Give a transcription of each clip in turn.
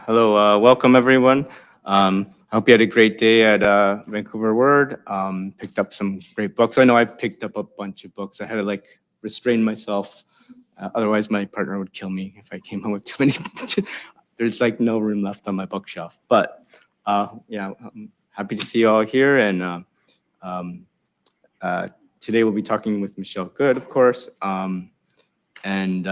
Hello, welcome everyone. I hope you had a great day at Vancouver Word. Picked up some great books. I know I picked up a bunch of books. I had to like restrain myself. Otherwise my partner would kill me if I came home with too many. There's like no room left on my bookshelf. But yeah, I'm happy to see you all here. And today we'll be talking with Michelle Good, of course. And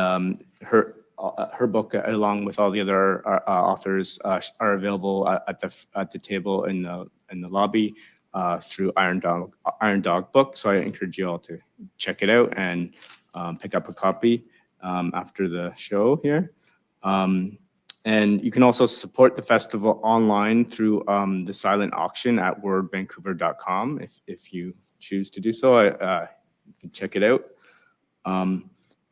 her book, along with all the other authors, are available at the table in the lobby through Iron Dog Book. So I encourage you all to check it out and pick up a copy after the show here. And you can also support the festival online through the silent auction at wordvancouver.com if you choose to do so. You can check it out.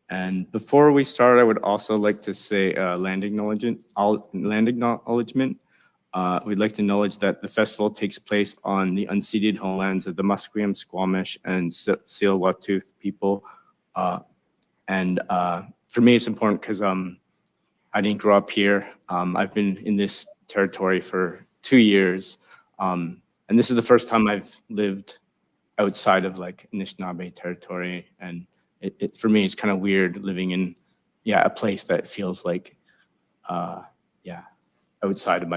And before we start, I would also like to say land acknowledgement. We'd like to acknowledge that the festival takes place on the unceded homelands of the Musqueam, Squamish, and Tsleil-Waututh people. And for me, it's important because I didn't grow up here. I've been in this territory for 2 years. And this is the first time I've lived outside of like Anishinaabe territory. And for me, it's kind of weird living in, a place that feels like, outside of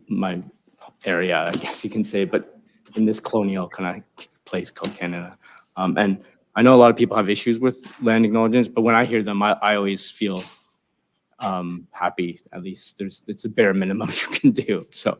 my area, I guess you can say, but in this colonial kind of place called Canada. And I know a lot of people have issues with land acknowledgements, but when I hear them, I always feel happy. At least it's a bare minimum you can do. So,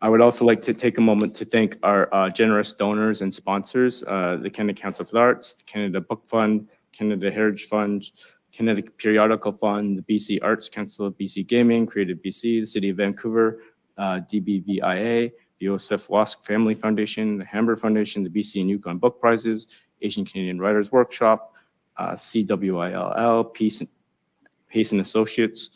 I would also like to take a moment to thank our generous donors and sponsors, the Canada Council for the Arts, the Canada Book Fund, Canada Heritage Fund, Canada Periodical Fund, the BC Arts Council, BC Gaming, Creative BC, the City of Vancouver, DBVIA, the Joseph Wask Family Foundation, the Hamber Foundation, the BC and Yukon Book Prizes, Asian Canadian Writers Workshop, CWILL, Pheasant Associates,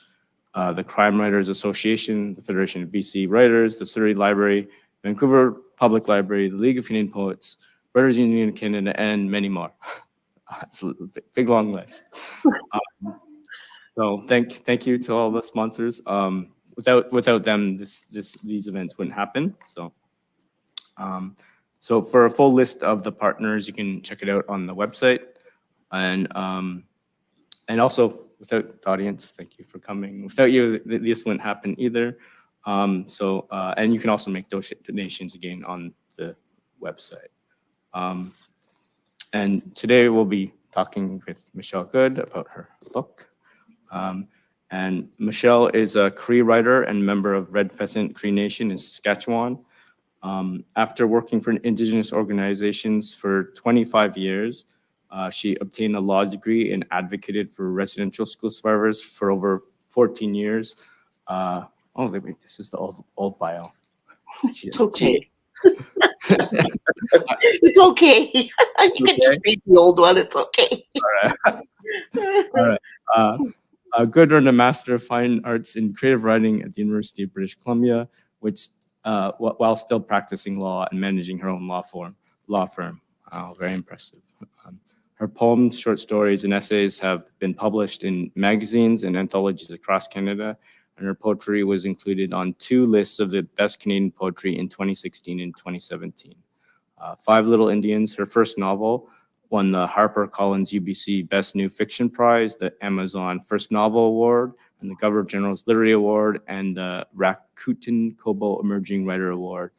the Crime Writers Association, the Federation of BC Writers, the Surrey Library, Vancouver Public Library, the League of Canadian Poets, Writers Union of Canada, and many more. It's a big long list. So thank you to all the sponsors. Without them, these events wouldn't happen. So so for a full list of the partners, you can check it out on the website. And also, without the audience, thank you for coming. Without you, this wouldn't happen either. And you can also make donations again on the website. And today we'll be talking with Michelle Good about her book. And Michelle is a Cree writer and member of Red Pheasant Cree Nation in Saskatchewan. After working for Indigenous organizations for 25 years, She obtained a law degree and advocated for residential school survivors for over 14 years. Oh, wait, this is the old bio. It's okay. It's okay. You can just read the old one. It's okay. All right. All right. Good earned a Master of Fine Arts in Creative Writing at the University of British Columbia, which while still practicing law and managing her own law firm. Very impressive. Her poems, short stories, and essays have been published in magazines and anthologies across Canada, and her poetry was included on 2 lists of the best Canadian poetry in 2016 and 2017. Five Little Indians, her first novel, won the HarperCollins UBC Best New Fiction Prize, the Amazon First Novel Award, and the Governor General's Literary Award, and the Rakuten Kobo Emerging Writer Award.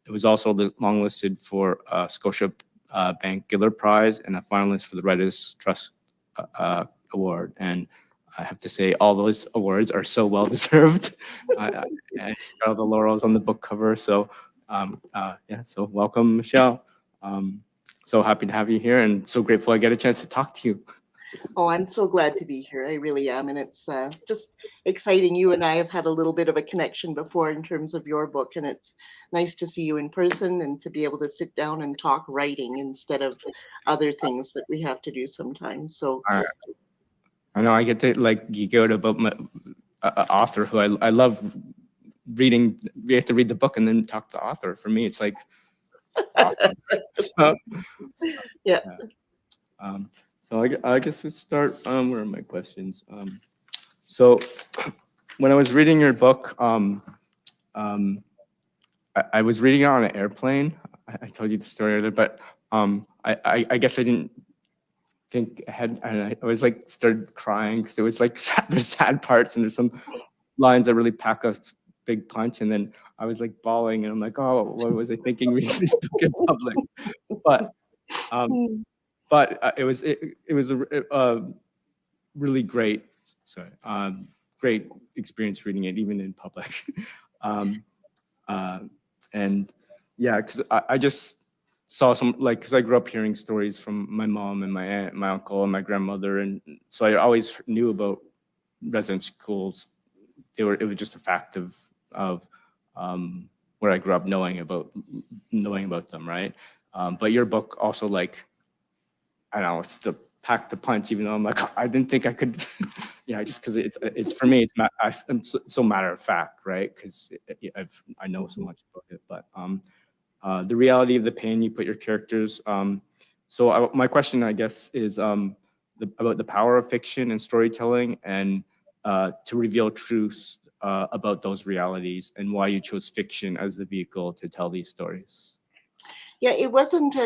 It was also longlisted for Scotia Bank Giller Prize and a finalist for the Writers' Trust Award. And I have to say, all those awards are so well deserved. And she's got all the laurels on the book cover. So, yeah. So welcome, Michelle. So happy to have you here, and so grateful I get a chance to talk to you. Oh, I'm so glad to be here. I really am. And it's just exciting. You and I have had a little bit of a connection before in terms of your book. And it's nice to see you in person and to be able to sit down and talk writing instead of other things that we have to do sometimes. So I know I get to geek out about my author who I love reading. We have to read the book and then talk to the author. For me, it's like awesome. So, yeah. So I guess let's start. Where are my questions? So when I was reading your book, I was reading it on an airplane. I told you the story earlier, but I guess I didn't think ahead, and I was started crying because it was there's sad parts and there's some lines that really pack a big punch, and then I was bawling, and I'm like, oh, what was I thinking reading this book in public? But it was a really great, great experience reading it, even in public. And yeah, because I just saw some, because I grew up hearing stories from my mom and my aunt, my uncle, and my grandmother, and so I always knew about residential schools. It was just a fact of where I grew up knowing about them, right? But your book also I don't know, it's the pack the punch, even though I'm I didn't think I could, yeah, just because it's for me, I'm so matter of fact, right? Because I know so much about it, but the reality of the pain you put your characters. So my question, I guess, is about the power of fiction and storytelling, and to reveal truths about those realities, and why you chose fiction as the vehicle to tell these stories. Yeah, it wasn't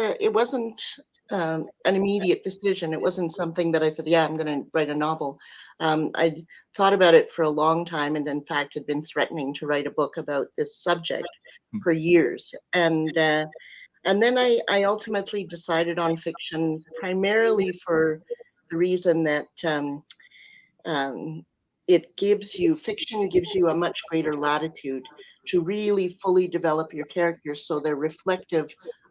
an immediate decision. It wasn't something that I said, yeah, I'm going to write a novel. I thought about it for a long time, and in fact had been threatening to write a book about this subject for years. And then I ultimately decided on fiction, primarily for the reason that fiction gives you a much greater latitude to really fully develop your characters so they're reflective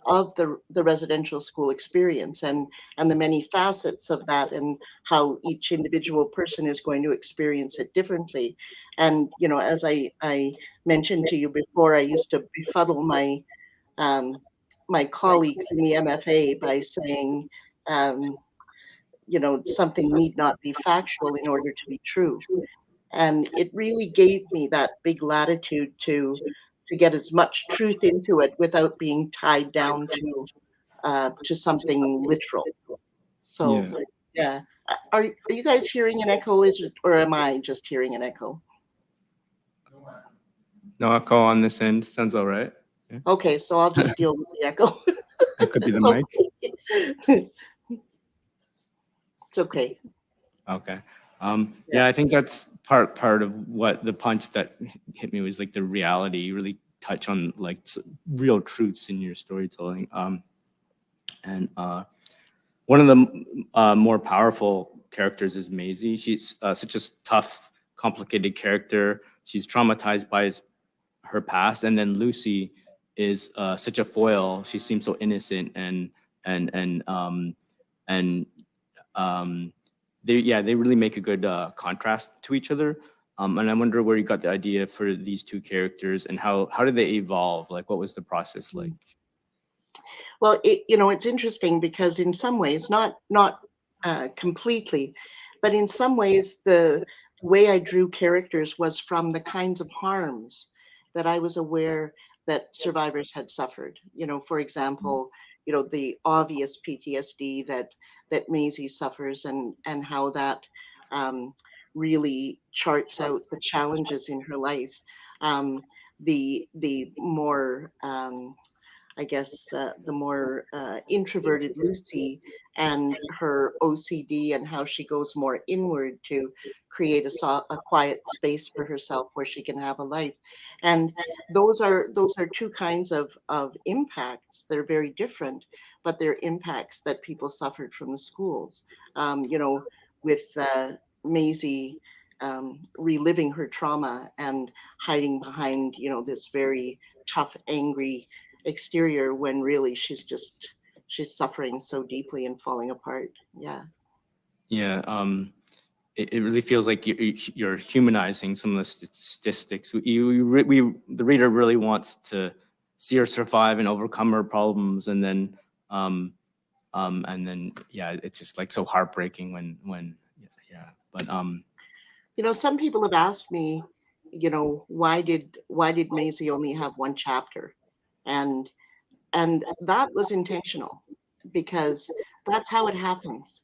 of the residential school experience and the many facets of that, and how each individual person is going to experience it differently. And as I mentioned to you before, I used to befuddle my colleagues in the MFA by saying something need not be factual in order to be true. And it really gave me that big latitude to get as much truth into it without being tied down to something literal. So yeah. Are you guys hearing an echo? Or am I just hearing an echo? No echo on this end. Sounds all right. Yeah. Okay, so I'll just deal with the echo. It could be the mic. It's okay. Okay. Yeah, I think that's part of what the punch that hit me was the reality. You really touch on real truths in your storytelling. And one of the more powerful characters is Maisie. She's such a tough, complicated character. She's traumatized by her past, and then Lucy is such a foil. She seems so innocent and and they really make a good contrast to each other. And I wonder where you got the idea for these two characters, and how did they evolve? Like, what was the process like? Well, it's interesting because in some ways, not completely, but in some ways, the way I drew characters was from the kinds of harms that I was aware that survivors had suffered. For example, the obvious PTSD that Maisie suffers, and how that um, really charts out the challenges in her life. The more I guess, the more introverted Lucy and her OCD, and how she goes more inward to create a quiet space for herself where she can have a life. And those are two kinds of impacts that are very different, but they're impacts that people suffered from the schools. With Maisie reliving her trauma and hiding behind, this very tough, angry exterior, when really she's suffering so deeply and falling apart. Yeah. Yeah, it really feels like you're humanizing some of the statistics. The reader really wants to see her survive and overcome her problems, and then yeah, it's just like so heartbreaking when yeah. But Some people have asked me, why did Maisie only have one chapter? And that was intentional, because that's how it happens.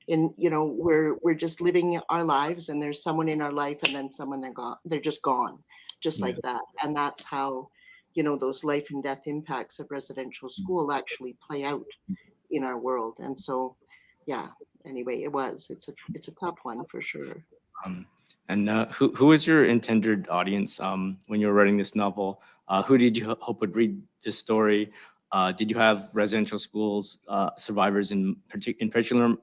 We're just living our lives, and there's someone in our life, and then someone they're just gone, just yeah. like that. And that's how those life and death impacts of residential school actually play out in our world. And so, yeah, anyway, it's a tough one for sure. Um, and who is your intended audience when you were writing this novel? Who did you hope would read this story? Did you have residential schools survivors in particular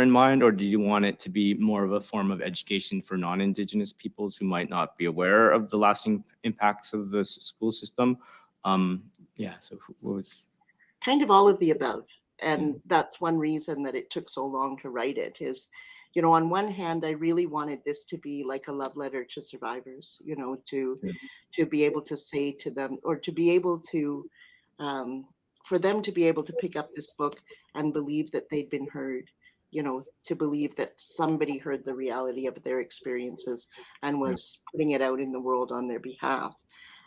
in mind, or did you want it to be more of a form of education for non-Indigenous peoples who might not be aware of the lasting impacts of the school system? Yeah. So what was? Kind of all of the above. Yeah. And that's one reason that it took so long to write it. Is on one hand, I really wanted this to be like a love letter to survivors, to be able to say to them, or to be able to um, for them to be able to pick up this book and believe that they'd been heard, to believe that somebody heard the reality of their experiences and Yeah. was putting it out in the world on their behalf.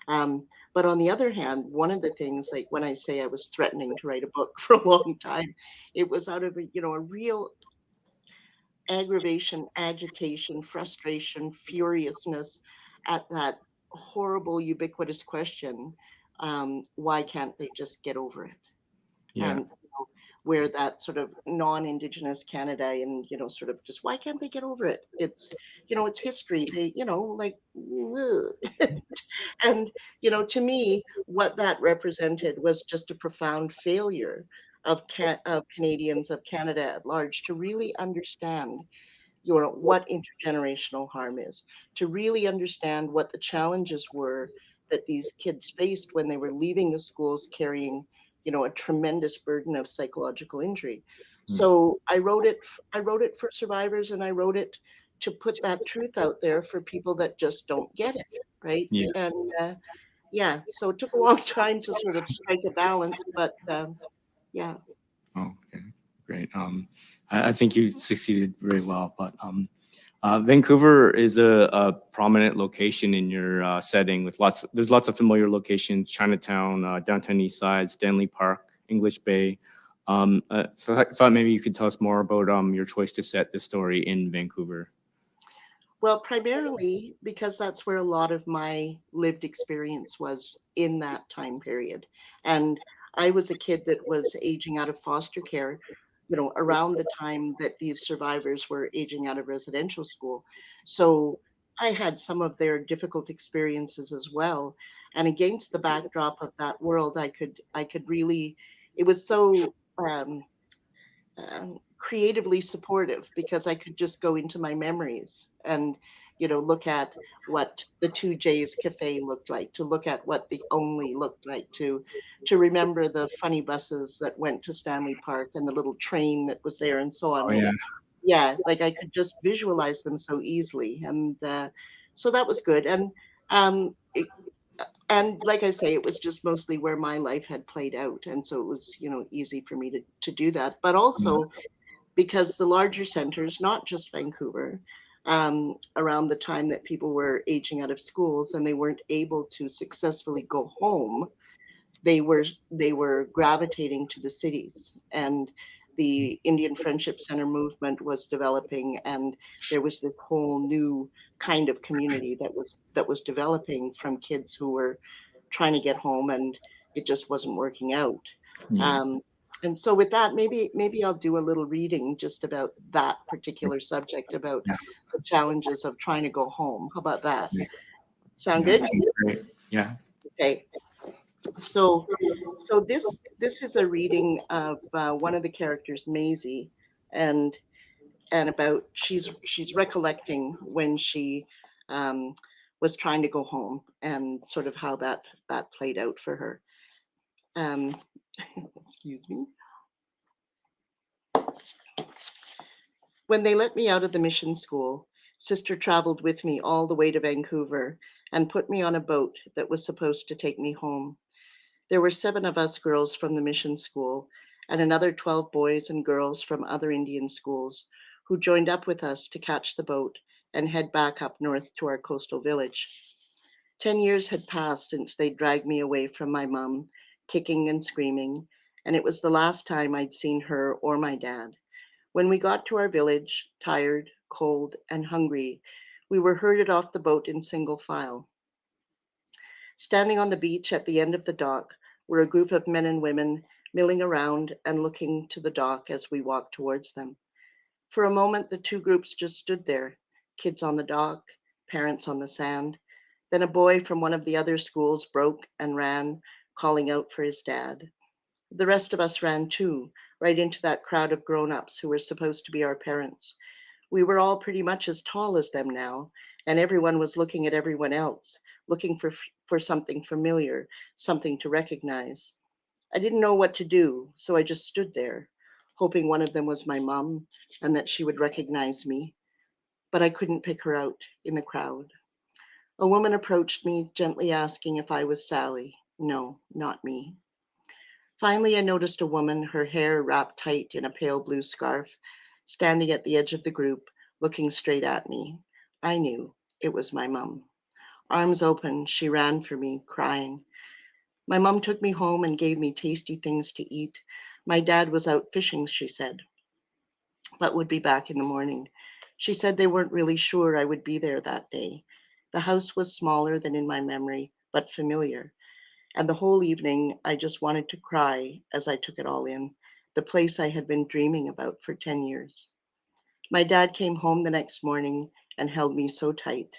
But on the other hand, one of the things, like when I say I was threatening to write a book for a long time, it was out of a real aggravation, agitation, frustration, furiousness at that horrible, ubiquitous question: why can't they just get over it? Yeah. And where that sort of non-Indigenous Canada, and sort of just, why can't they get over it? It's history. They, like, ugh. And to me, what that represented was just a profound failure of Canadians, of Canada at large, to really understand what intergenerational harm is, to really understand what the challenges were that these kids faced when they were leaving the schools carrying, a tremendous burden of psychological injury. Mm. So I wrote it for survivors, and I wrote it to put that truth out there for people that just don't get it, right? Yeah. And yeah, so it took a long time to sort of strike a balance, but yeah. Oh, okay, great. I think you succeeded very well, but Vancouver is a prominent location in your setting with there's lots of familiar locations: Chinatown, downtown Eastside, Stanley Park, English Bay. So I thought maybe you could tell us more about your choice to set the story in Vancouver. Well, primarily because that's where a lot of my lived experience was in that time period. And I was a kid that was aging out of foster care, around the time that these survivors were aging out of residential school. So I had some of their difficult experiences as well. And against the backdrop of that world, I could really, it was so creatively supportive because I could just go into my memories and, look at what the Two J's Cafe looked like, to look at what the Only looked like, to remember the funny buses that went to Stanley Park and the little train that was there and so on. Oh, yeah. Yeah, like I could just visualize them so easily, and so that was good. Um, it, and like I say, it was just mostly where my life had played out, and so it was easy for me to do that. But Mm, also because the larger centers, not just Vancouver, around the time that people were aging out of schools and they weren't able to successfully go home, they were gravitating to the cities, and the Indian Friendship Center movement was developing, and there was this whole new kind of community that was developing from kids who were trying to get home, and it just wasn't working out. yeah. Um, and so with that, maybe I'll do a little reading just about that particular subject, about Yeah. the challenges of trying to go home. How about that? Yeah. Sound Yeah. That good? sounds great. Yeah. Okay. So, so this is a reading of one of the characters, Maisie, and about she's recollecting when she um, was trying to go home and sort of how that played out for her. Um, excuse me. When they let me out of the mission school, Sister traveled with me all the way to Vancouver and put me on a boat that was supposed to take me home. There were 7 of us girls from the mission school and another 12 boys and girls from other Indian schools who joined up with us to catch the boat and head back up north to our coastal village. 10 years had passed since they dragged me away from my mum, kicking and screaming, and it was the last time I'd seen her or my dad. When we got to our village, tired, cold, and hungry, we were herded off the boat in single file. Standing on the beach at the end of the dock were a group of men and women milling around and looking to the dock as we walked towards them. For a moment, the two groups just stood there, kids on the dock, parents on the sand. Then a boy from one of the other schools broke and ran, calling out for his dad. The rest of us ran too, right into that crowd of grown-ups who were supposed to be our parents. We were all pretty much as tall as them now, and everyone was looking at everyone else, looking for something familiar, something to recognize. I didn't know what to do, so I just stood there, hoping one of them was my mom and that she would recognize me, but I couldn't pick her out in the crowd. A woman approached me, gently asking if I was Sally. No, not me. Finally, I noticed a woman, her hair wrapped tight in a pale blue scarf, standing at the edge of the group, looking straight at me. I knew it was my mum. Arms open, she ran for me, crying. My mum took me home and gave me tasty things to eat. My dad was out fishing, she said, but would be back in the morning. She said they weren't really sure I would be there that day. The house was smaller than in my memory, but familiar. And the whole evening, I just wanted to cry as I took it all in, the place I had been dreaming about for 10 years. My dad came home the next morning and held me so tight.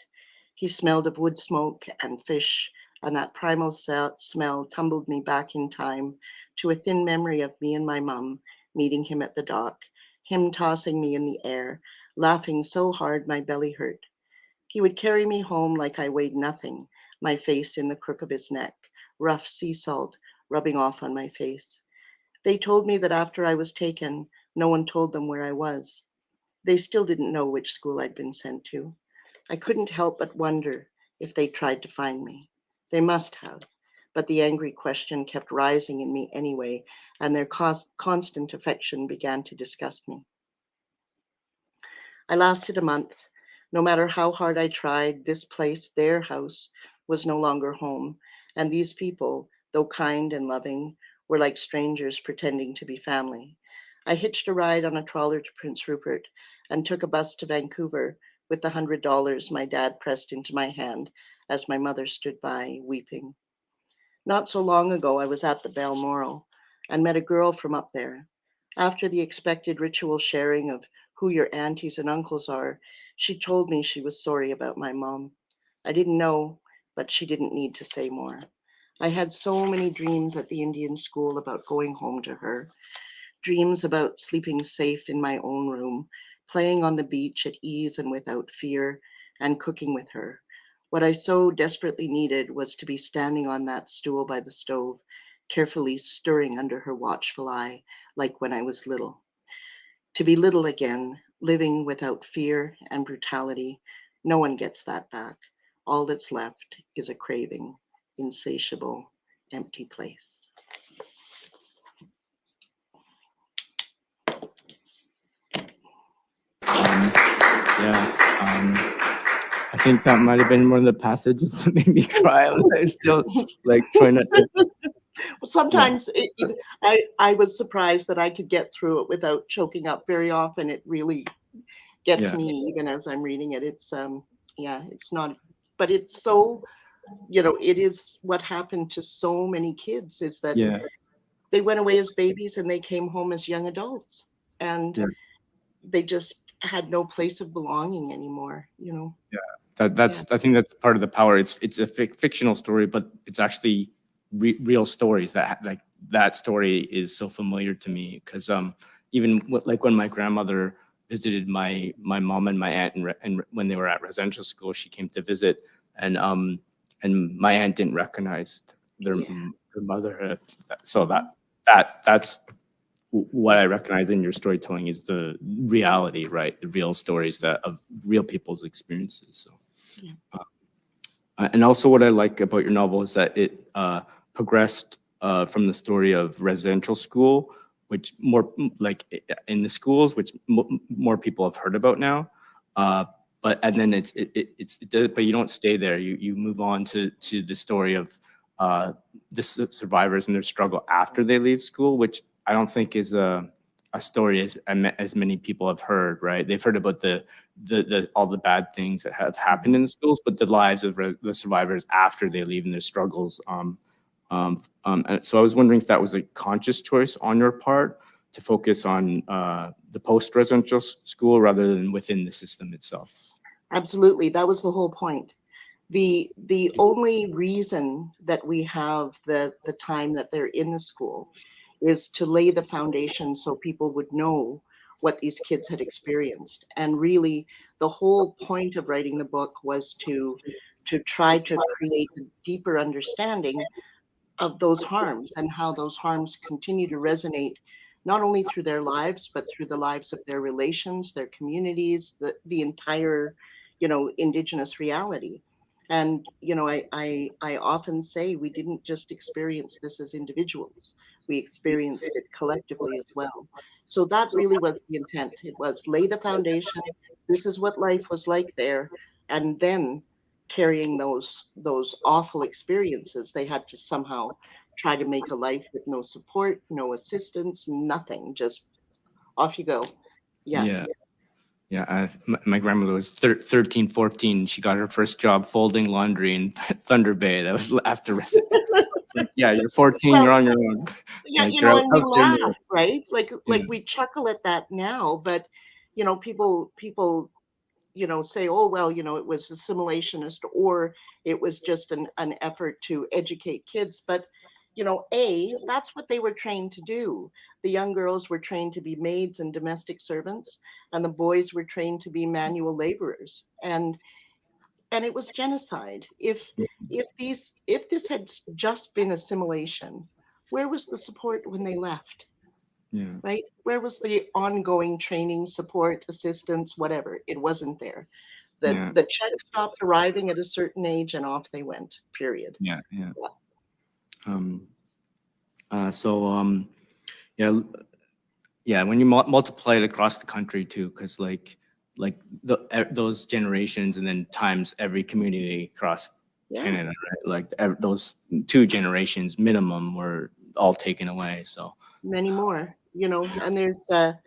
He smelled of wood smoke and fish, and that primal smell tumbled me back in time to a thin memory of me and my mum meeting him at the dock, him tossing me in the air, laughing so hard my belly hurt. He would carry me home like I weighed nothing, my face in the crook of his neck, rough sea salt rubbing off on my face. They told me that after I was taken, no one told them where I was. They still didn't know which school I'd been sent to. I couldn't help but wonder if they tried to find me. They must have, but the angry question kept rising in me anyway, and their constant affection began to disgust me. I lasted a month. No matter how hard I tried, this place, their house, was no longer home, and these people, though kind and loving, were like strangers pretending to be family. I hitched a ride on a trawler to Prince Rupert and took a bus to Vancouver with the $100 my dad pressed into my hand as my mother stood by, weeping. Not so long ago, I was at the Balmoral and met a girl from up there. After the expected ritual sharing of who your aunties and uncles are, she told me she was sorry about my mom. I didn't know, but she didn't need to say more. I had so many dreams at the Indian school about going home to her, dreams about sleeping safe in my own room, playing on the beach at ease and without fear, and cooking with her. What I so desperately needed was to be standing on that stool by the stove, carefully stirring under her watchful eye, like when I was little. To be little again, living without fear and brutality, no one gets that back. All that's left is a craving, insatiable, empty place. Yeah. I think that might have been one of the passages that made me cry. I still like trying not to. Well, sometimes I was surprised that I could get through it without choking up. Very often it really gets Yeah. me even as I'm reading it. It's yeah, it's not, but it's so, it is what happened to so many kids is that Yeah. they went away as babies and they came home as young adults, and Yeah. they just had no place of belonging anymore. That's I think that's part of the power. It's a fictional story, but it's actually real stories like that story is so familiar to me because even like when my grandmother visited my mom and my aunt and when they were at residential school, she came to visit and my aunt didn't recognize their mother. So that's what I recognize in your storytelling is the reality, right? The real stories that of real people's experiences. So. Yeah. And also, what I like about your novel is that it progressed from the story of residential school, which more like in the schools, which more people have heard about now. But and then but you don't stay there. You move on to the story of the survivors and their struggle after they leave school, which I don't think is a story as many people have heard. Right? They've heard about the all the bad things that have happened in the schools, but the lives of the survivors after they leave and their struggles. And so I was wondering if that was a conscious choice on your part to focus on the post-residential school rather than within the system itself. Absolutely, that was the whole point. The only reason that we have the time that they're in the school is to lay the foundation so people would know what these kids had experienced. And really, the whole point of writing the book was to try to create a deeper understanding of those harms and how those harms continue to resonate not only through their lives but through the lives of their relations, their communities, the entire indigenous reality. And I often say we didn't just experience this as individuals, we experienced it collectively as well. So that really was the intent. It was lay the foundation, this is what life was like there, and then carrying those awful experiences, they had to somehow try to make a life with no support, no assistance, nothing, just off you go. Yeah. Yeah. Yeah, my grandmother was 13, 14. She got her first job folding laundry in Thunder Bay. That was after resident. It's like, yeah, you're 14, Well, you're on your own. yeah, Like you're out, and we out there in the laugh, world. right? Like Yeah, we chuckle at that now, but people say, oh, well, it was assimilationist, or it was just an effort to educate kids. But, that's what they were trained to do. The young girls were trained to be maids and domestic servants, and the boys were trained to be manual laborers. And it was genocide. If this had just been assimilation, where was the support when they left? yeah, Right? Where was the ongoing training, support, assistance, whatever? It wasn't there. The yeah, the checks stopped arriving at a certain age and off they went, period. yeah, yeah. Yeah. Um, so yeah, yeah. When you multiply it across the country too, because like those generations and then times every community across Yeah. Canada, right? Like those 2 generations minimum were all taken away. So Many more, and there's a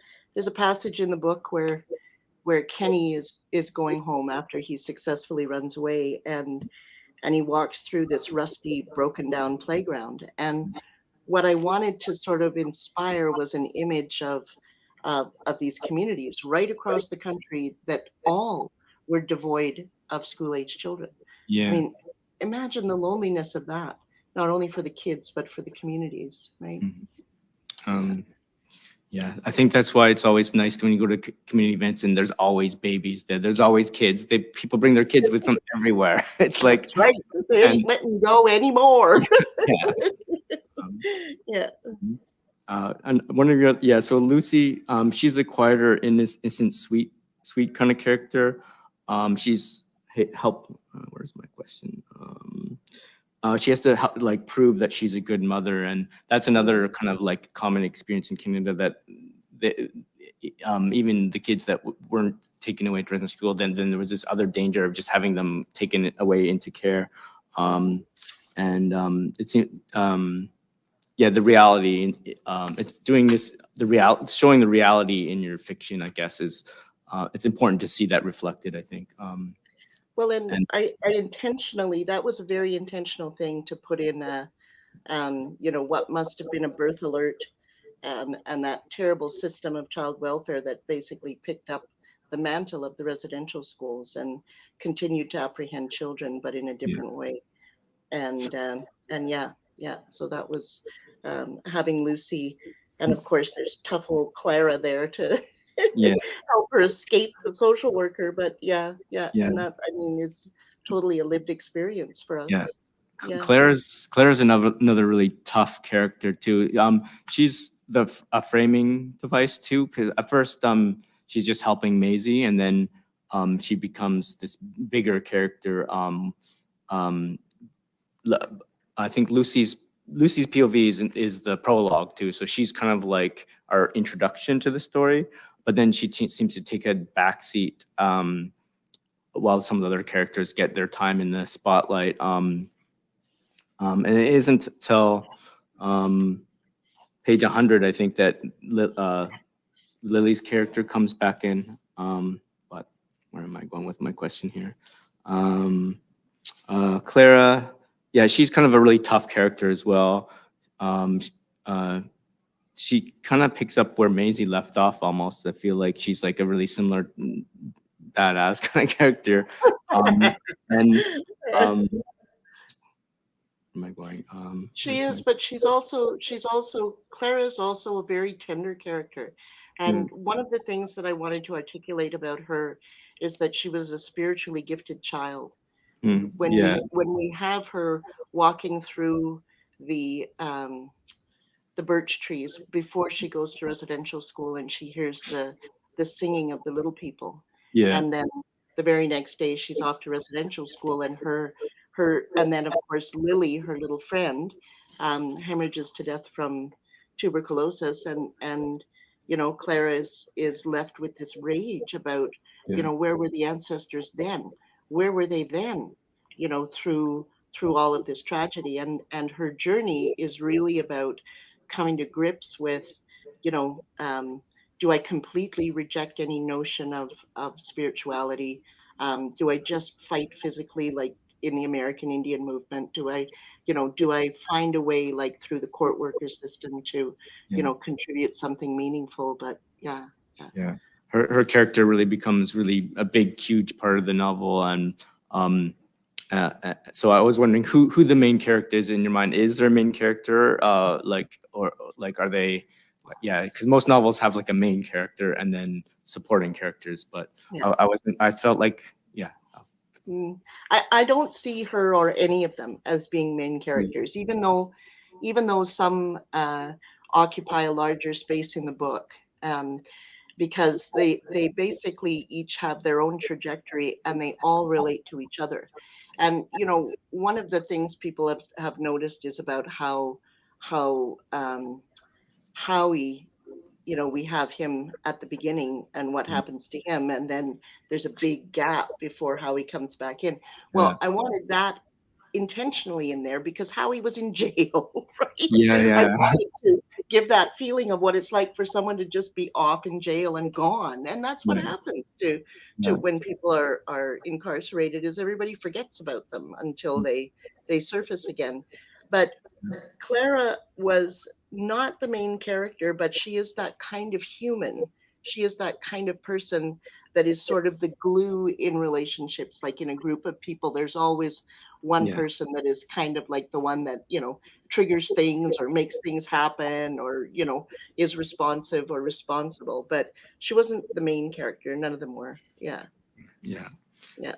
passage in the book where Kenny is going home after he successfully runs away, and he walks through this rusty, broken down playground. And what I wanted to sort of inspire was an image of these communities right across the country that all were devoid of school age children. I yeah. mean, imagine the loneliness of that, not only for the kids but for the communities, right? Mhm. Um, Yeah, I think that's why it's always nice when you go to community events and there's always babies there. There's always kids. People bring their kids with them everywhere. It's like, That's right. They and ain't letting go anymore. yeah. Um, Yeah. and one of your, yeah, so Lucy, she's a quieter, innocent, sweet kind of character. She's help. Where's my question? She has to help, like, prove that she's a good mother, and that's another kind of like common experience in Canada, that the, even the kids that weren't taken away to residence school, then there was this other danger of just having them taken away into care, and it seemed. Yeah, the reality, it's doing this, showing the reality in your fiction, I guess, is it's important to see that reflected, I think. Well, and And I intentionally, that was a very intentional thing to put in, what must have been a birth alert, and that terrible system of child welfare that basically picked up the mantle of the residential schools and continued to apprehend children, but in a yeah, different way. And yeah, yeah. So that was, having Lucy, and of course there's tough old Clara there to yeah, help her escape the social worker. But yeah, yeah, yeah, and that, I mean, is totally a lived experience for yeah. us. Yeah. Claire's another really tough character too. She's a framing device too, because at first she's just helping Maisie, and then she becomes this bigger character. Um, I think Lucy's POV is the prologue too, so she's kind of like our introduction to the story, but then she seems to take a backseat while some of the other characters get their time in the spotlight. And it isn't till page 100, I think, that Lily's character comes back in. But where am I going with my question here? Clara, yeah, she's kind of a really tough character as well. Um, uh, she kind of picks up where Maisie left off almost. I feel like she's like a really similar badass kind of character. And where am I going? She is, but she's also Clara is also a very tender character. And Mm, one of the things that I wanted to articulate about her is that she was a spiritually gifted child. When yeah, we have her walking through the um, the birch trees before she goes to residential school, and she hears the singing of the little people, yeah, and then the very next day she's off to residential school, and and then of course Lily, her little friend, hemorrhages to death from tuberculosis, and Clara is left with this rage about, yeah, where were the ancestors then, where were they then, through all of this tragedy, and her journey is really about coming to grips with, you know, um, do I completely reject any notion of spirituality? Do I just fight physically, like in the American Indian movement? Do I find a way, like through the court worker system, to, yeah, contribute something meaningful? But yeah, yeah. yeah. Her character really becomes really a big, huge part of the novel, and so I was wondering who the main character is in your mind. Is there a main character, like, or like, are they? Yeah, because most novels have like a main character and then supporting characters, but Yeah. I wasn't. I felt like, yeah, I don't see her or any of them as being main characters, even though some occupy a larger space in the book, because they basically each have their own trajectory and they all relate to each other. And one of the things people have noticed is about how Howie, we have him at the beginning and what happens to him, and then there's a big gap before Howie comes back in. yeah, Well, I wanted that intentionally in there because Howie was in jail, right? yeah, I yeah, wanted to give that feeling of what it's like for someone to just be off in jail and gone. And that's what yeah, happens to yeah, when people are incarcerated, is everybody forgets about them until they surface again. But Clara was not the main character, but she is that kind of human. She is that kind of person that is sort of the glue in relationships. Like in a group of people, there's always one Yeah. person that is kind of like the one that, triggers things or makes things happen or, is responsive or responsible. But she wasn't the main character. None of them were. Yeah. Yeah. Yeah.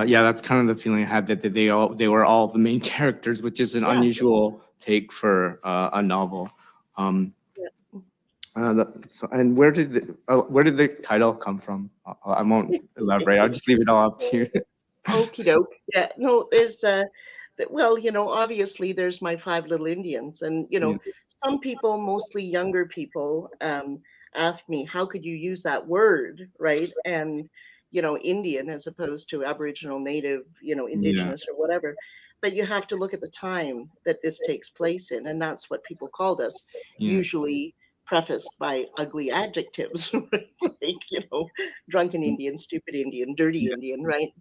Yeah, that's kind of the feeling I had, that they were all the main characters, which is an Yeah. unusual take for a novel. Um, Yeah. and where did the title come from? I won't elaborate. I'll just leave it all up to you. Okie doke. Yeah. No, there's well, obviously there's my five little Indians. And, Yeah. some people, mostly younger people, ask me, how could you use that word, right? And, Indian as opposed to Aboriginal, Native, Yeah. Indigenous or whatever. But you have to look at the time that this takes place in. And that's what people called us, Yeah. usually prefaced by ugly adjectives, like, drunken Indian, stupid Indian, dirty Yeah. Indian, right?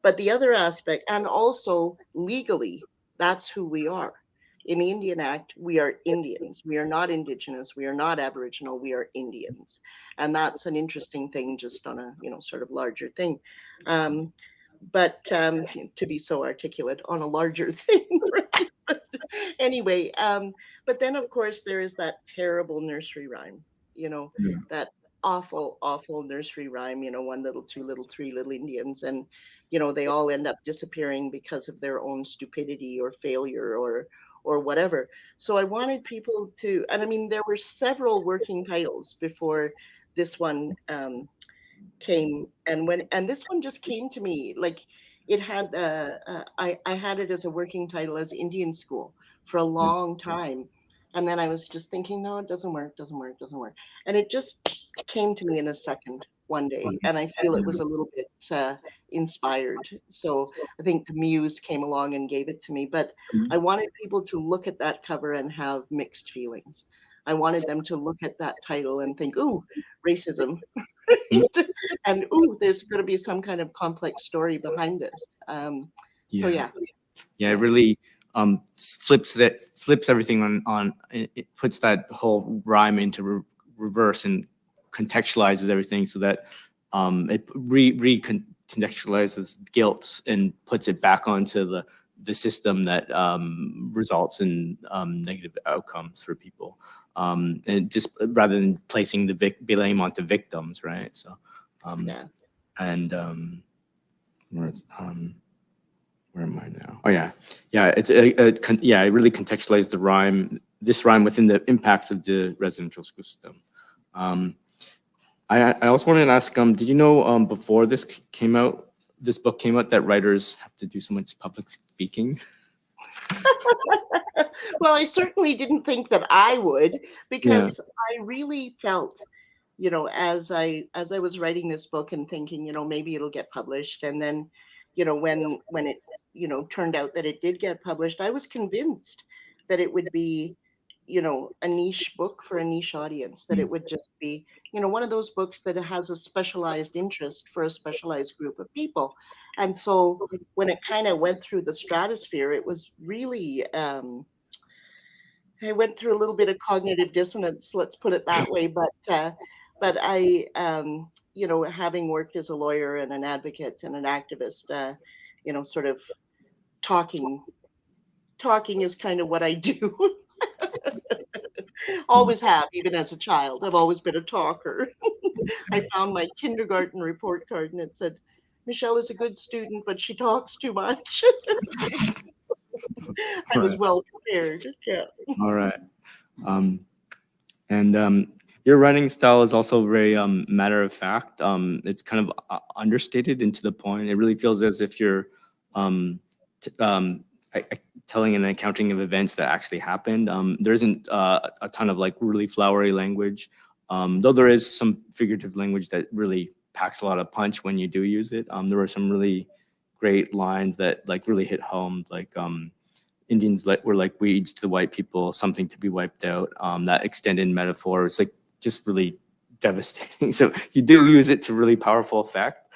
But the other aspect, and also legally, that's who we are. In the Indian Act, we are Indians. We are not Indigenous. We are not Aboriginal. We are Indians. And that's an interesting thing, just on a, sort of larger thing. Um, but to be so articulate on a larger thing, right? Anyway, but then of course there is that terrible nursery rhyme, Yeah. that awful, awful nursery rhyme, one little, two little, three little Indians, and they all end up disappearing because of their own stupidity or failure or whatever. So I wanted people to, and I mean, there were several working titles before this one came, and this one just came to me, like it had I had it as a working title as Indian School for a long time, and then I was just thinking, no, it doesn't work, doesn't work, doesn't work, and it just came to me in a second one day, and I feel it was a little bit inspired. So I think the muse came along and gave it to me, but I wanted people to look at that cover and have mixed feelings. I wanted them to look at that title and think, ooh, racism. And ooh, there's going to be some kind of complex story behind this. So Yeah. yeah, Yeah, it yeah, really flips everything on it puts that whole rhyme into reverse and contextualizes everything, so that it recontextualizes guilt and puts it back onto the system that results in negative outcomes for people, and just rather than placing the blame onto victims, right? So yeah, and where it's, where am I now? Oh yeah, yeah. It's yeah. I really contextualized this rhyme within the impacts of the residential school system. Um, I also wanted to ask, did you know before this book came out, that writers have to do so much public speaking? Well, I certainly didn't think that I would, Yeah. because I really felt, as I was writing this book and thinking, maybe it'll get published, and then, when it, turned out that it did get published, I was convinced that it would be, a niche book for a niche audience, that it would just be, one of those books that has a specialized interest for a specialized group of people. And so when it kind of went through the stratosphere, it was really, I went through a little bit of cognitive dissonance, let's put it that way. But I, having worked as a lawyer and an advocate and an activist, sort of talking, talking is kind of what I do. Always have, even as a child. I've always been a talker. I found my kindergarten report card and it said, Michelle is a good student, but she talks too much. I was Right. well prepared. Yeah. All right. Um, and your writing style is also very matter of fact. It's kind of understated and to the point. It really feels as if you're telling an accounting of events that actually happened. There isn't a ton of like really flowery language, though there is some figurative language that really packs a lot of punch when you do use it. There were some really great lines that like really hit home, like Indians were like weeds to the white people, something to be wiped out. That extended metaphor is like just really devastating. So you do use it to really powerful effect.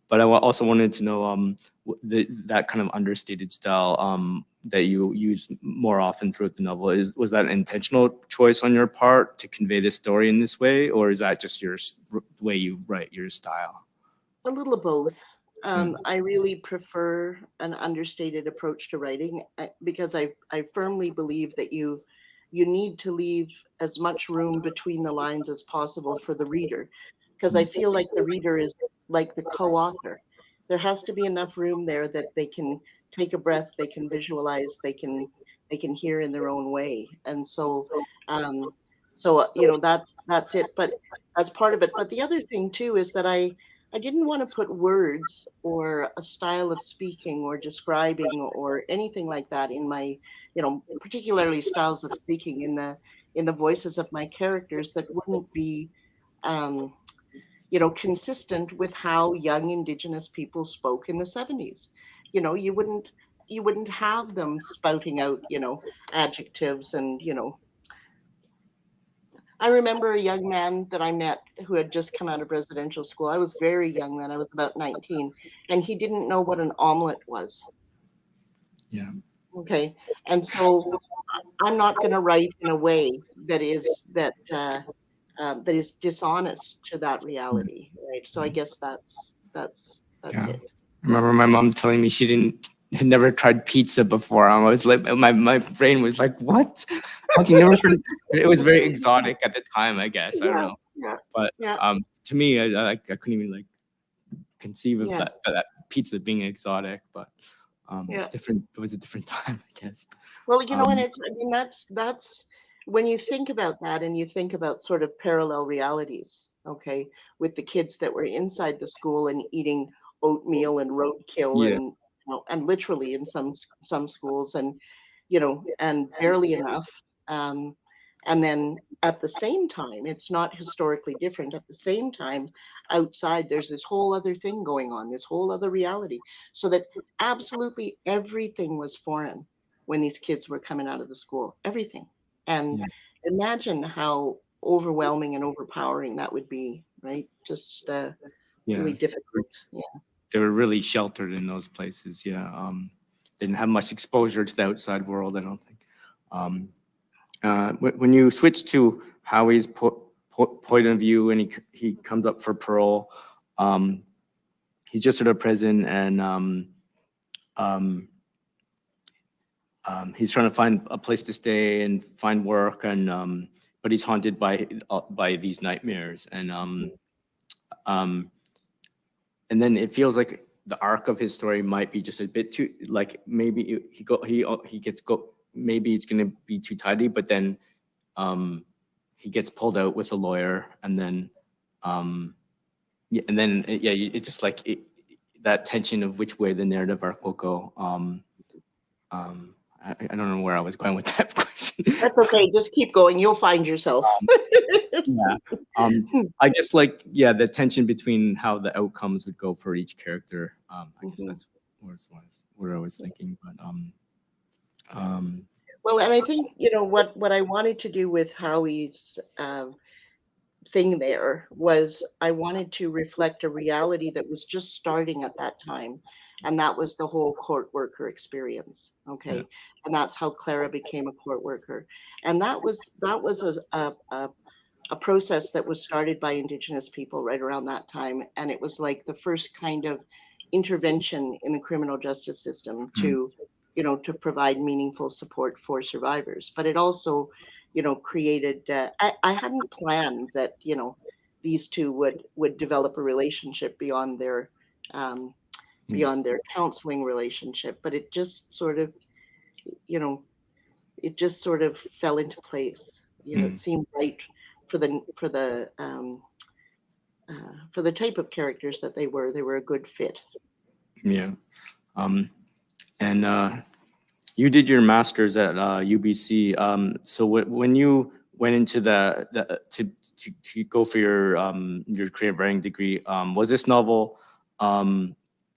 But I also wanted to know that kind of understated style. that you use more often throughout the novel. Was that an intentional choice on your part to convey the story in this way, or is that just your way you write, your style? A little of both. I really prefer an understated approach to writing because I firmly believe that you need to leave as much room between the lines as possible for the reader, because I feel like the reader is like the co-author. There has to be enough room there that they can take a breath, they can visualize, they can hear in their own way. And so that's it. But that's part of it. But the other thing too is that I didn't want to put words or a style of speaking or describing or anything like that in my, particularly styles of speaking in the voices of my characters that wouldn't be, um, consistent with how young Indigenous people spoke in the 70s. You wouldn't have them spouting out, adjectives and, I remember a young man that I met who had just come out of residential school. I was very young then. I was about 19, and he didn't know what an omelet was. Yeah. Okay. And so I'm not going to write in a way that is dishonest to that reality, right? So I guess that's Yeah. it. I remember my mom telling me she had never tried pizza before. I was like, my brain was like, what? How can you never tried? It was very exotic at the time, I guess. I don't Yeah, know, yeah, but yeah, to me, I couldn't even like conceive of yeah, that pizza being exotic. But yeah. different. It was a different time, I guess. Well, and Um, I mean, that's when you think about that and you think about sort of parallel realities, okay, with the kids that were inside the school and eating oatmeal and roadkill yeah, and literally in some schools and barely enough. Um, and then at the same time, it's not historically different. At the same time, outside, there's this whole other thing going on, this whole other reality. So that absolutely everything was foreign when these kids were coming out of the school, everything. And yeah, imagine how overwhelming and overpowering that would be, right? Just yeah. really difficult. Yeah. They were really sheltered in those places. Yeah. Didn't have much exposure to the outside world, I don't think. Um, when you switch to Howie's point of view and he comes up for parole, um, he's just out of prison and he's trying to find a place to stay and find work and but he's haunted by these nightmares um, and then it feels like the arc of his story might be just a bit too like maybe he gets go maybe it's going to be too tidy, but then he gets pulled out with a lawyer and then yeah, and then yeah, it's just like that tension of which way the narrative arc will go. I don't know where I was going with that question. That's okay. Just keep going. You'll find yourself. Yeah. I guess like yeah, the tension between how the outcomes would go for each character. I guess that's what I was thinking. But Well, and I think what I wanted to do with Howie's thing there was I wanted to reflect a reality that was just starting at that time, and that was the whole court worker experience. yeah, Okay, and that's how Clara became a court worker, and that was a process that was started by Indigenous people right around that time, and it was like the first kind of intervention in the criminal justice system mm, to provide meaningful support for survivors. But it also created I hadn't planned that these two would develop a relationship um, mm, beyond their counseling relationship, but you know it just sort of fell into place. It mm, seemed right for the type of characters that they were. They were a good fit. yeah. Um, and you did your master's at UBC. So when you went into to go for your creative writing degree, was this novel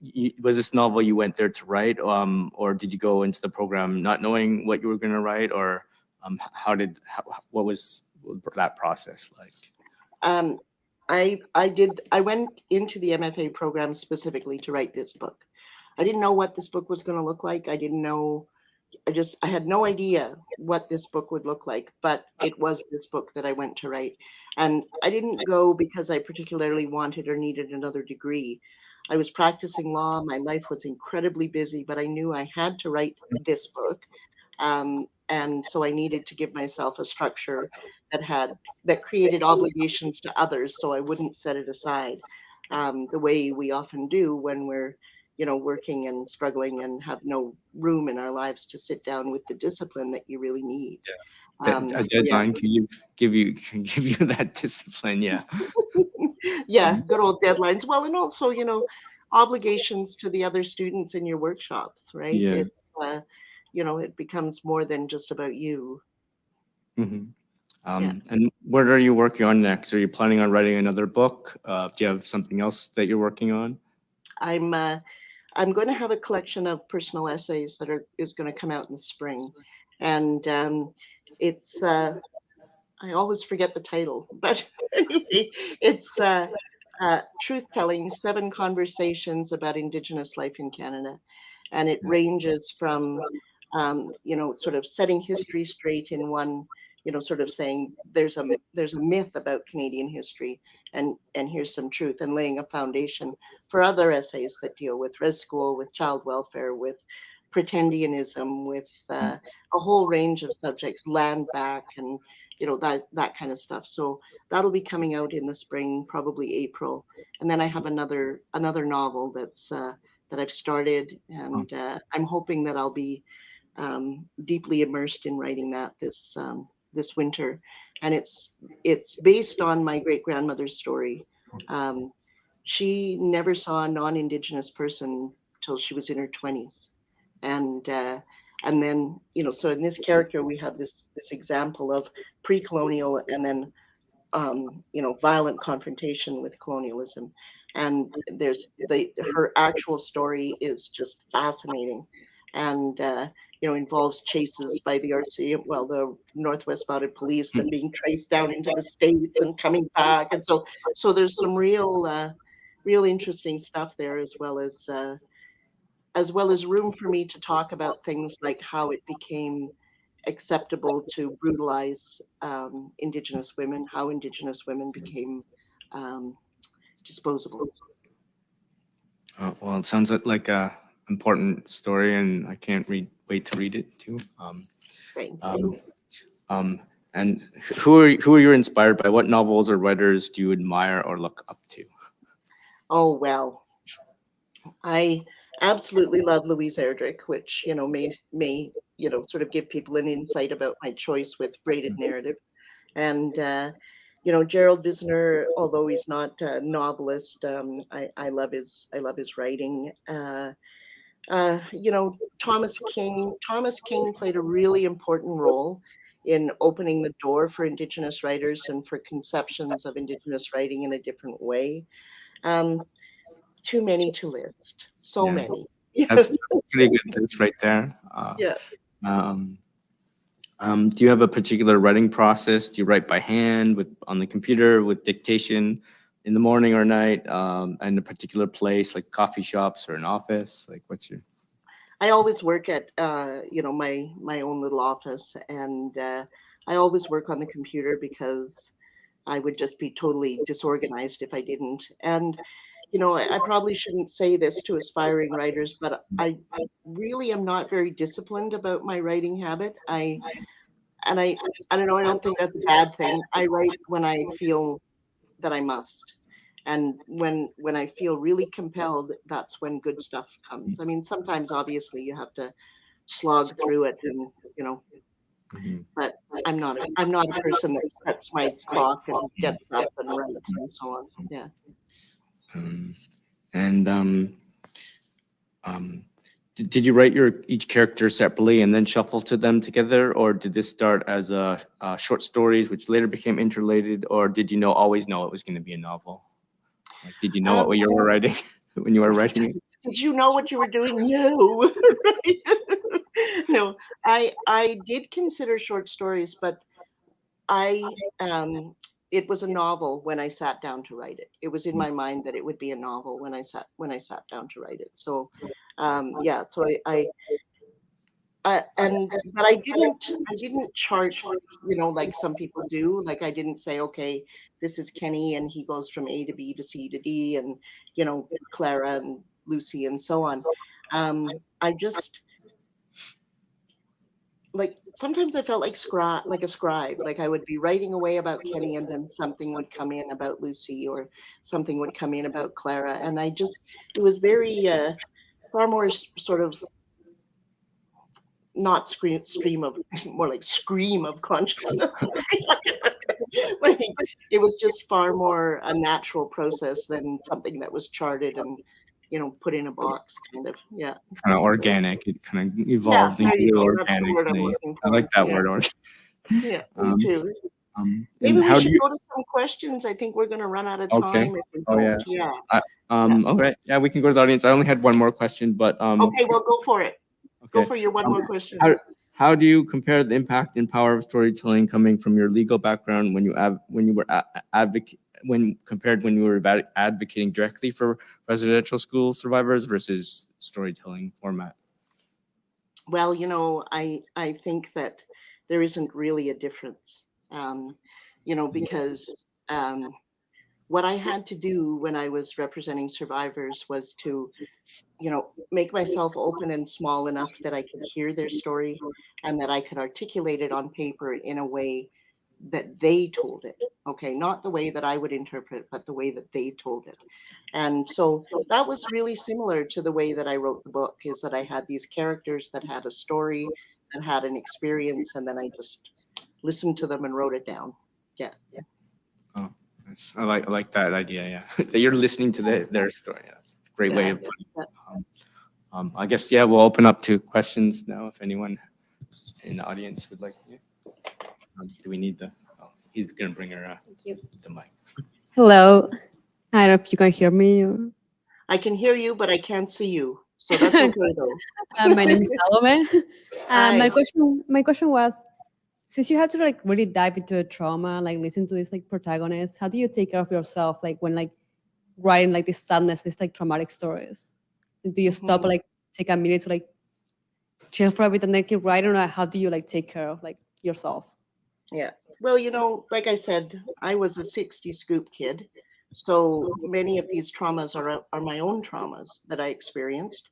you went there to write, or did you go into the program not knowing what you were going to write, or what was that process like? Um, I went into the MFA program specifically to write this book. I didn't know what this book was going to look like. I didn't know I had no idea what this book would look like, but it was this book that I went to write. And I didn't go because I particularly wanted or needed another degree. I was practicing law. My life was incredibly busy, but I knew I had to write this book. And so I needed to give myself a structure that created obligations to others, so I wouldn't set it aside, the way we often do when we're, working and struggling and have no room in our lives to sit down with the discipline that you really need. A So yeah, deadline can give you that discipline. Yeah. yeah, good old deadlines. Well, and also, obligations to the other students in your workshops, right? Yeah. It's it becomes more than just about you. Hmm. Yeah. And what are you working on next? Are you planning on writing another book? Do you have something else that you're working on? I'm uh, I'm going to have a collection of personal essays that is going to come out in the spring, and it's I always forget the title, but anyway, it's Truth Telling: 7 Conversations about Indigenous Life in Canada, and it ranges from sort of setting history straight in one, sort of saying there's a myth about Canadian history, and here's some truth, and laying a foundation for other essays that deal with res school, with child welfare, with pretendianism, with a whole range of subjects, land back, and that kind of stuff. So that'll be coming out in the spring, probably April, and then I have another novel that I've started, and I'm hoping that I'll be deeply immersed in writing that this winter, and it's based on my great grandmother's story. Um, she never saw a non-Indigenous person till she was in her 20s, and then so in this character we have this example of pre-colonial and then violent confrontation with colonialism, and her actual story is just fascinating, and involves chases by the the Northwest Mounted Police, then being traced down into the States and coming back, and so there's some real interesting stuff there, as well as room for me to talk about things like how it became acceptable to brutalize Indigenous women, how Indigenous women became um, disposable. Well, it sounds like a important story, and I can't wait to read it too. Thank Um, you. um, and who are you inspired by? What novels or writers do you admire or look up to? Oh, well, I absolutely love Louise Erdrich, which may sort of give people an insight about my choice with braided narrative. And Gerald Visner, although he's not a novelist, I love his writing. Thomas King played a really important role in opening the door for Indigenous writers and for conceptions of Indigenous writing in a different way. Um, Too many to list. So Yeah, many. that's a pretty good list right there. Yeah. Um, do you have a particular writing process? Do you write by hand, on the computer, with dictation, in the morning or night, in a particular place like coffee shops or an office? Like, what's your? I always work at my own little office, and I always work on the computer because I would just be totally disorganized if I didn't. And I probably shouldn't say this to aspiring writers, but I really am not very disciplined about my writing habit. And I don't know, I don't think that's a bad thing. I write when I feel that I must. And when I feel really compelled, that's when good stuff comes. I mean, sometimes obviously you have to slog through it, and Mhm. but I'm not a person that sets my clock and gets up and writes and so on. Yeah. Um, and um, did you write your each character separately and then shuffle to them together, or did this start as short stories which later became interrelated, or did you always know it was going to be a novel? Like, did you know Um, what you were writing when you were writing it? did you know what you were doing? No. No. I did consider short stories, but I it was a novel when I sat down to write it. It was in my mind that it would be a novel when I sat down to write it. So yeah, so But I didn't chart, like some people do. Like I didn't say, okay, this is Kenny and he goes from A to B to C to D, and Clara and Lucy and so on. I just, like, sometimes I felt like a scribe. Like I would be writing away about Kenny, and then something would come in about Lucy, or something would come in about Clara, and it was very far more sort of not stream of more like scream of consciousness. Like it was just far more a natural process than something that was charted and put in a box, kind of. Yeah. Kind of organic. It kind of Yeah, evolved there into you it go. That's the word I'm organically. looking I for. like that Yeah. word. Yeah, me Um, too. Maybe and we how do should you? go to some questions. I think we're going to run out of Okay. time if we Oh yeah. don't. Yeah. I, Yeah. all right. Yeah, we can go to the audience. I only had one more question, but Okay, well, go for it. Go okay. for your one Um, more question. how do you compare the impact and power of storytelling coming from your legal background when you were advocate when you were advocating directly for residential school survivors versus storytelling format? Well, I think that there isn't really a difference, because um, what I had to do when I was representing survivors was to, make myself open and small enough that I could hear their story and that I could articulate it on paper in a way that they told it. Okay, not the way that I would interpret, but the way that they told it. And so that was really similar to the way that I wrote the book, is that I had these characters that had a story, that had an experience, and then I just listened to them and wrote it down. Yeah. Oh, nice. I like that idea. Yeah, that you're listening to their story. That's a great way Yeah. of putting it. I guess yeah, we'll open up to questions now. If anyone in the audience would like. Yeah. Do we need the? Oh, he's gonna bring her Thank you. the mic. Hello. I don't know if you can hear me. Or... I can hear you, but I can't see you. So that's okay though. My name is Salome. Hi. My question was, since you had to like really dive into a trauma, like listen to these like protagonists, how do you take care of yourself like when like writing like this sadness, these like traumatic stories? Do you stop Mhm. like take a minute to like chill for a bit and then keep writing, or how do you like take care of like yourself? Yeah. Well, like I said, I was a 60 scoop kid. So many of these traumas are my own traumas that I experienced.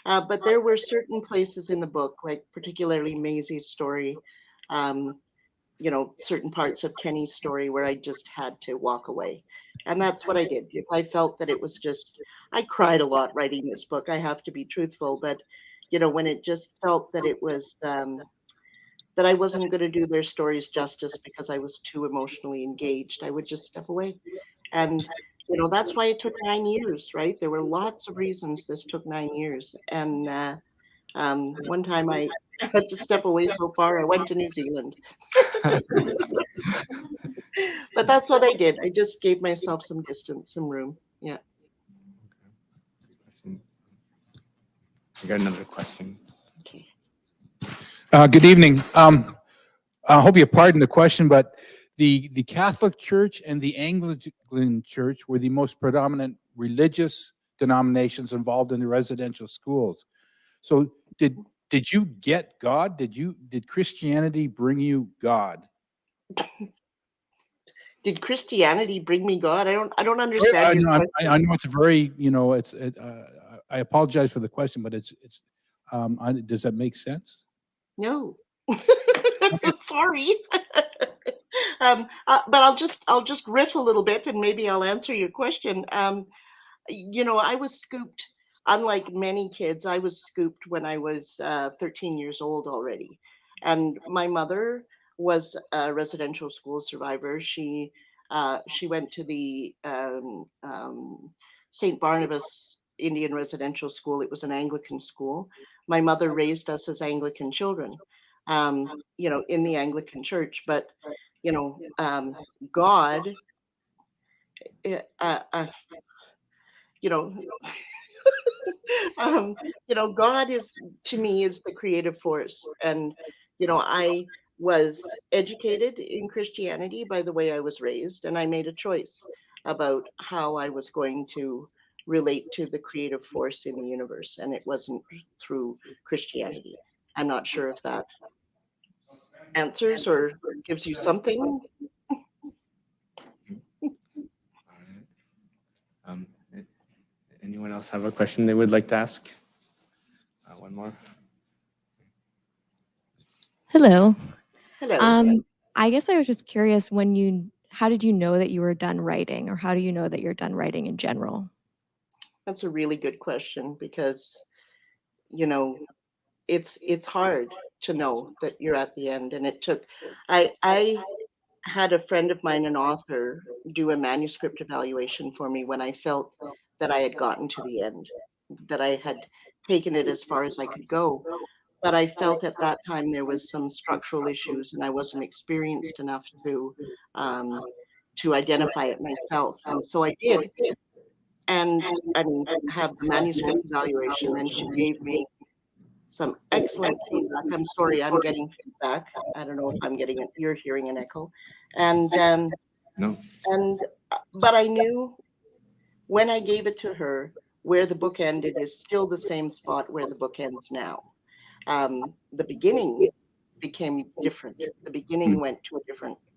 But there were certain places in the book, like particularly Maisie's story, um, certain parts of Kenny's story where I just had to walk away. And that's what I did. If I felt that it was just, I cried a lot writing this book, I have to be truthful. But, when it just felt that it was, that I wasn't going to do their stories justice because I was too emotionally engaged, I would just step away. And, that's why it took 9 years, right? There were lots of reasons this took 9 years. And one time I had to step away so far, I went to New Zealand. But that's what I did. I just gave myself some distance, some room. Yeah. I got another question. Okay. Good evening. I hope you pardon the question, but the Catholic Church and the Anglican Church were the most predominant religious denominations involved in the residential schools. So did you get God? Did Christianity bring you God? Did Christianity bring me God? I don't Sorry, understand your question. I know it's very, I apologize for the question, but does that make sense? No. Sorry. But I'll just riff a little bit and maybe I'll answer your question. I was scooped, unlike many kids, I was scooped when I was 13 years old already. And my mother was a residential school survivor. She went to the St. Barnabas Indian Residential School. It was an Anglican school. My mother raised us as Anglican children, in the Anglican church. But, God, uh, uh, you know, God is, to me, is the creative force. And, I was educated in Christianity by the way I was raised, and I made a choice about how I was going to relate to the creative force in the universe. And it wasn't through Christianity. I'm not sure if that answers or gives you something. All right. Um, Anyone else have a question they would like to ask? One more. Hello. Hello. I guess I was just curious how did you know that you were done writing, or how do you know that you're done writing in general? That's a really good question because, you know, it's hard to know that you're at the end. And I had a friend of mine, an author, do a manuscript evaluation for me when I felt that I had gotten to the end, that I had taken it as far as I could go. But I felt at that time there was some structural issues and I wasn't experienced enough um, to identify it myself. And so I did. And I mean, have the manuscript evaluation, and she gave me some excellent feedback. I'm sorry, I'm getting feedback. I don't know if I'm getting it. You're hearing an echo. And No. but I knew when I gave it to her, where the book ended is still the same spot where the book ends now. The beginning became different. The beginning went to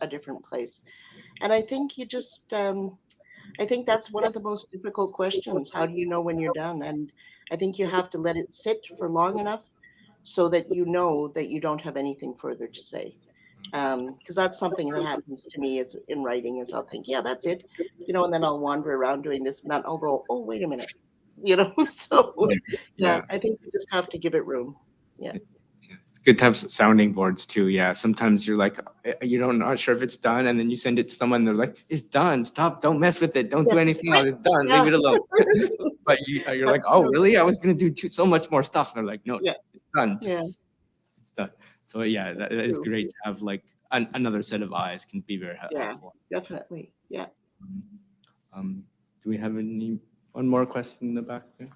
a different place. And I think you just I think that's one of the most difficult questions. How do you know when you're done? And I think you have to let it sit for long enough so that you know that you don't have anything further to say. Because that's something that happens to me in writing is I'll think, yeah, that's it, and then I'll wander around doing this and that. I'll go, oh, wait a minute, So yeah, I think you just have to give it room. Yeah. It's good to have sounding boards too. Yeah. Sometimes you're like, you don't not sure if it's done, and then you send it to someone. They're like, "It's done. Stop. Don't mess with it. Don't do anything else. It's done. Yeah. Leave it alone." But you're like, That's "Oh, true. really? I was gonna do so much more stuff." And they're like, "No, Yeah. it's done. Yeah. It's done." So yeah, That's that is true. great to have like another set of eyes can be very Yeah, helpful. definitely. Yeah. Do we have one more question in the back there?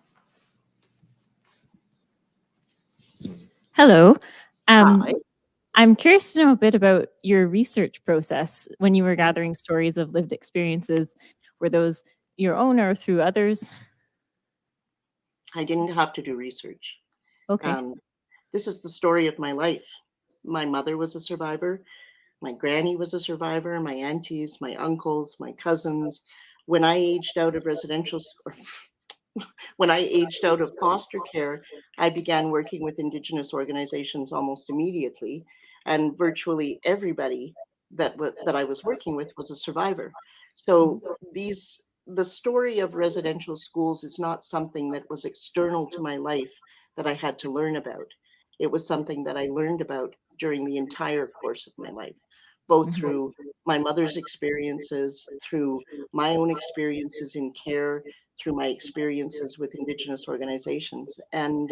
Hello. Hi. I'm curious to know a bit about your research process when you were gathering stories of lived experiences. Were those your own or through others? I didn't have to do research. Okay. This is the story of my life. My mother was a survivor. My granny was a survivor. My aunties, my uncles, my cousins. When I aged out of when I aged out of foster care, I began working with Indigenous organizations almost immediately, and virtually everybody that I was working with was a survivor. So the story of residential schools is not something that was external to my life that I had to learn about. It was something that I learned about during the entire course of my life, both through my mother's experiences, through my own experiences in care, through my experiences with Indigenous organizations. And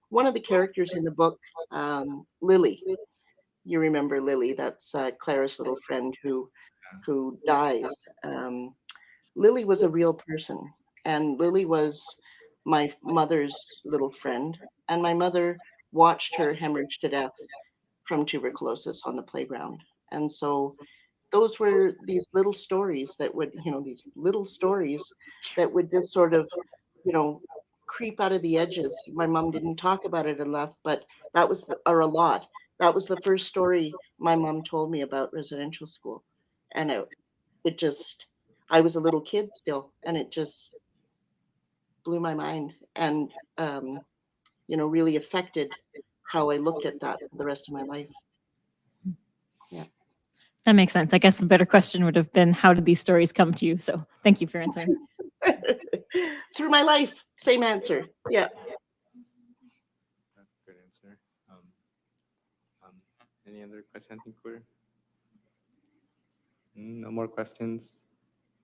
one of the characters in the book, Lily, you remember Lily, that's Clara's little friend who dies. Lily was a real person, and Lily was my mother's little friend, and my mother watched her hemorrhage to death from tuberculosis on the playground. And so those were these little stories that would, these little stories that would just sort of, you know, creep out of the edges. My mom didn't talk about it enough, but that was, or a lot. That was the first story my mom told me about residential school. And it just, I was a little kid still, and it just blew my mind and, really affected how I looked at that for the rest of my life. Yeah. That makes sense. I guess a better question would have been, how did these stories come to you? So thank you for answering. Through my life, same answer. Yeah. Good answer. Any other question? I think we're no more questions.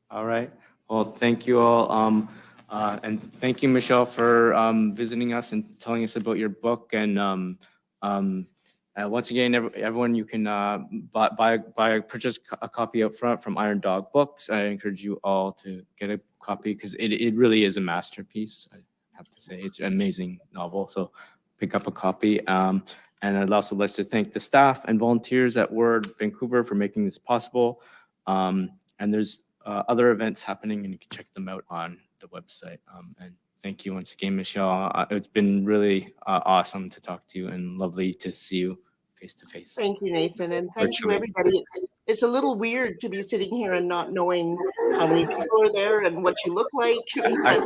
All right. Well, thank you all. And thank you, Michelle, for visiting us and telling us about your book. And once again, everyone, you can purchase a copy up front from Iron Dog Books. I encourage you all to get a copy because it really is a masterpiece. I have to say, it's an amazing novel. So pick up a copy. And I'd also like to thank the staff and volunteers at Word Vancouver for making this possible. And there's other events happening, and you can check them out on the website. And Thank you once again, Michelle. It's been really awesome to talk to you and lovely to see you face to face. Thank you, Nathan, and thank you, Virtually. everybody. It's a little weird to be sitting here and not knowing how many people are there and what you look like. But,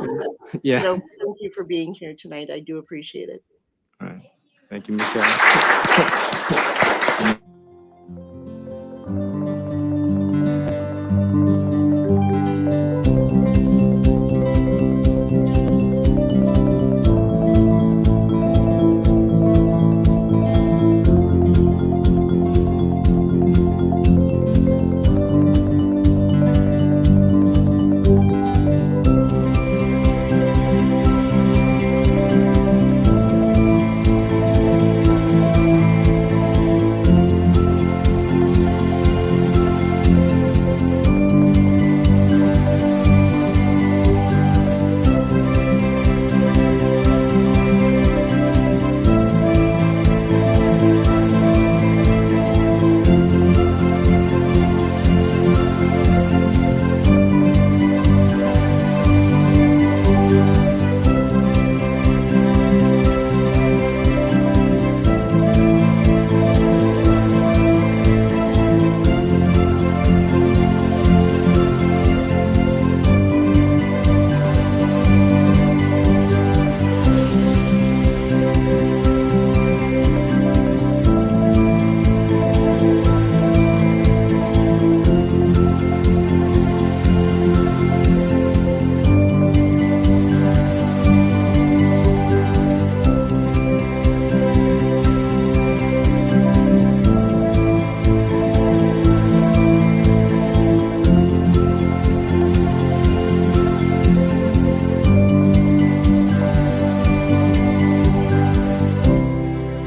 Yeah. thank you for being here tonight. I do appreciate it. All right. Thank you, Michelle.